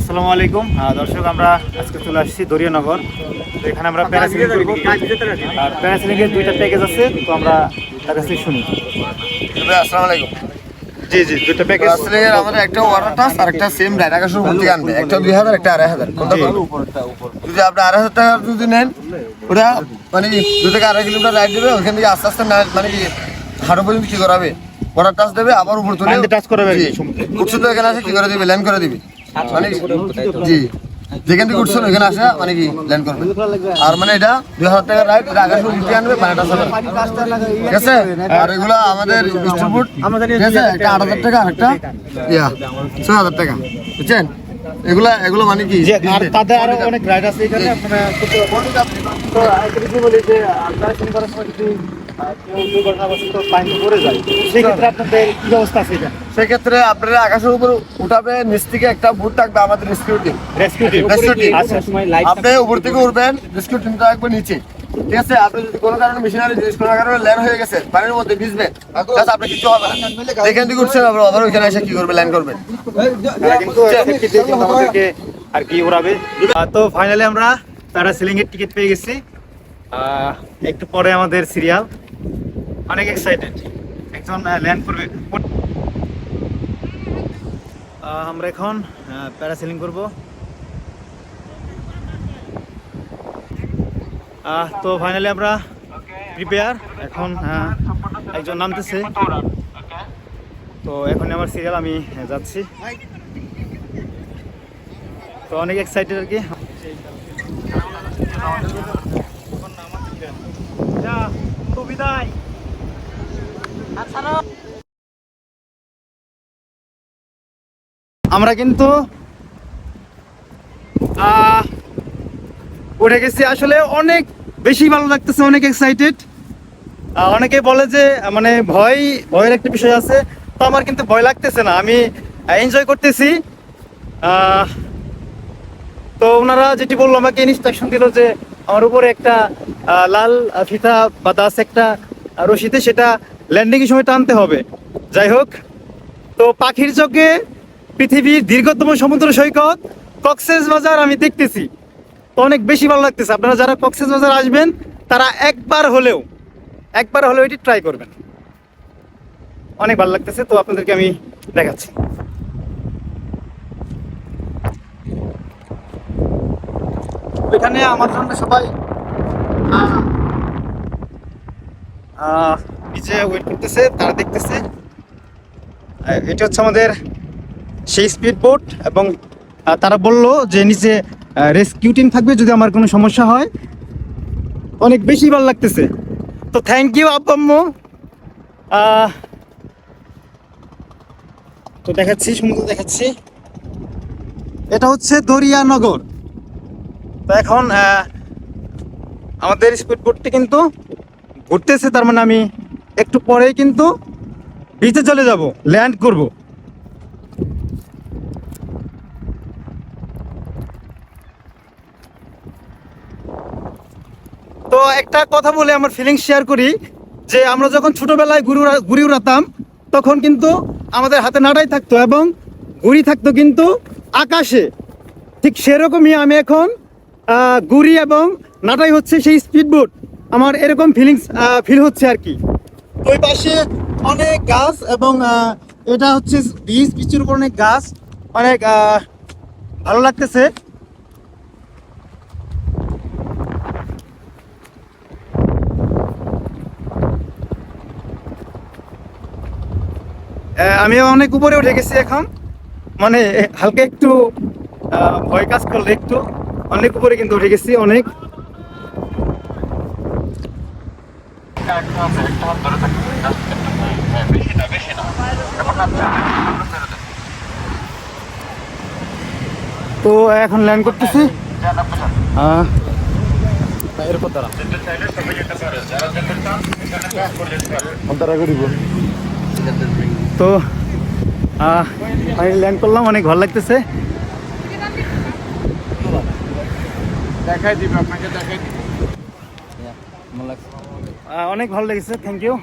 আসসালামু আলাইকুম দর্শক, আমরা আজকে চলে আসছি দরিয়ানগর। তো এখানে আমরা প্যারাসেলিং করব। আর প্যারাসেলিং এর দুইটা প্যাকেজ আছে, তো আমরা তার কাছ থেকে শুনি। আসসালামু আলাইকুম। জি জি, দুইটা প্যাকেজ। আসলে আমাদের একটা ওয়াটার টাচ আর একটা সেম ডাইরেক্ট ভর্তি আনবে, একটা 2000 একটা 2500। কোনটা করব? যদি আপনি 2500 টাকা যদি নেন, ওটা মানে 2 থেকে 2.5 কিলোমিটার রাইড দেবে, ওখান থেকে আস্তে আস্তে মানে কি হাড় পর্যন্ত কি করাবে, ওয়াটার টাচ দেবে, আবার উপর তুলে টাচ করাবে। উঠছে তো এখানে আসে কি করে দিবে, ল্যান্ড করে দিবে। মানে জি, যেখান থেকে উঠছেন ওইখানে আসে মানে কি ল্যান্ড করবে। আর মানে এটা 2000 টাকা রাইড, এটা আকাশে উঠে আনবে, পানিটা চলে, ঠিক আছে। আর এগুলো আমাদের ডিস্ট্রিবিউট, ঠিক আছে, একটা 8000 টাকা আর একটা 6000 টাকা, বুঝছেন। এগুলো মানে কি আর তাদের আরো অনেক রাইড আছে এখানে, আপনারা করতে পারবেন। তো একটা কিছু বলি যে আপনারা শুরু করার সময় যদি কেউ দুর্ঘটনাবশত পানি পড়ে যায়, সেক্ষেত্রে আপনাদের কি ব্যবস্থা আছে? এটা সেক্ষেত্রে আপনারা আকাশের উপর উঠাবে, নিচ থেকে একটা বুট থাকবে আমাদের রেস্কিউ টিম। আপনি উপর থেকে উঠবেন, রেস্কিউ টিমটা থাকবে নিচে, ঠিক আছে। আপনি যদি কোনো কারণে মেশিনারি জিনিস কোনো কারণে ল্যান্ড হয়ে গেছে, পানির মধ্যে ভিজবেন, তাহলে আপনার কিছু হবে না। এখান থেকে উঠছেন, আবার ওইখানে এসে কি করবে, ল্যান্ড করবেন। কিন্তু আমাদেরকে আর কি উড়াবে। তো ফাইনালি আমরা প্যারাসেলিং এর টিকিট পেয়ে গেছি। একটু পরে আমাদের সিরিয়াল। অনেক এক্সাইটেড, একজন ল্যান্ড করবে। আমরা এখন প্যারাসেলিং করব। তো ফাইনালি আমরা প্রিপেয়ার। এখন একজন নামতেছে, তো এখন আমার সিরিয়াল, আমি যাচ্ছি। তো অনেক এক্সাইটেড আর কি। আমরা কিন্তু উঠে গেছি, আসলে অনেক বেশি ভালো লাগতেছে, অনেক এক্সাইটেড। অনেকে বলে যে মানে ভয়ের একটা বিষয় আছে, তো আমার কিন্তু ভয় লাগতেছে না, আমি এনজয় করতেছি। তো ওনারা যেটি বললো, আমাকে ইনস্ট্রাকশন দিল যে আমার উপরে একটা লাল ফিতা বা দাস একটা রশিতে, সেটা ল্যান্ডিং এর সময় টানতে হবে। যাই হোক, তো পাখির চোখে পৃথিবীর দীর্ঘতম সমুদ্র সৈকত কক্সবাজার আমি দেখতেছি, তো অনেক বেশি ভালো লাগতেছে। আপনারা যারা কক্সবাজার আসবেন, তারা একবার হলেও এটি ট্রাই করবেন। অনেক ভালো লাগতেছে, তো আপনাদেরকে আমি দেখাচ্ছি। এখানে আমার জন্য সবাই নিচে ওয়েট করতেছে, তারা দেখতেছে। এটা হচ্ছে আমাদের সেই স্পিড বোট, এবং তারা বললো যে নিচে রেস্কিউ টিম থাকবে যদি আমার কোনো সমস্যা হয়। অনেক বেশি ভালো লাগতেছে, তো থ্যাংক ইউ আব্বাম্মু। তো দেখাচ্ছি, সমুদ্র দেখাচ্ছি। এটা হচ্ছে দরিয়ানগর। তো এখন আমাদের স্পিড বোটটি কিন্তু ঘুরতেছে, তার মানে আমি একটু পরেই কিন্তু বিচে চলে যাব, ল্যান্ড করব। তো একটা কথা বলে আমার ফিলিংস শেয়ার করি, যে আমরা যখন ছোটবেলায় ঘুড়ি উড়াতাম, তখন কিন্তু আমাদের হাতে নাড়াই থাকতো এবং ঘুড়ি থাকতো কিন্তু আকাশে। ঠিক সেরকমই আমি এখন ঘুড়ি এবং নাটাই হচ্ছে সেই স্পিড বোট, আমার এরকম ফিল হচ্ছে আর কি। ওই পাশে অনেক গাছ, এবং এটা হচ্ছে বিচের উপর অনেক গাছ, অনেক ভালো লাগতেছে। আমি অনেক উপরে উঠে গেছি এখন, মানে হালকা একটু ভয় কাজ করলে, একটু অনেক উপরে কিন্তু উঠে গেছি অনেক। তো এখন ল্যান্ড করতেছি। তো ল্যান্ড করলাম, অনেক ভালো লাগতেছে। দেখাই দিবে আপনাকে, দেখাই দিবে। অনেক ভালো লেগেছে, থ্যাংক ইউ।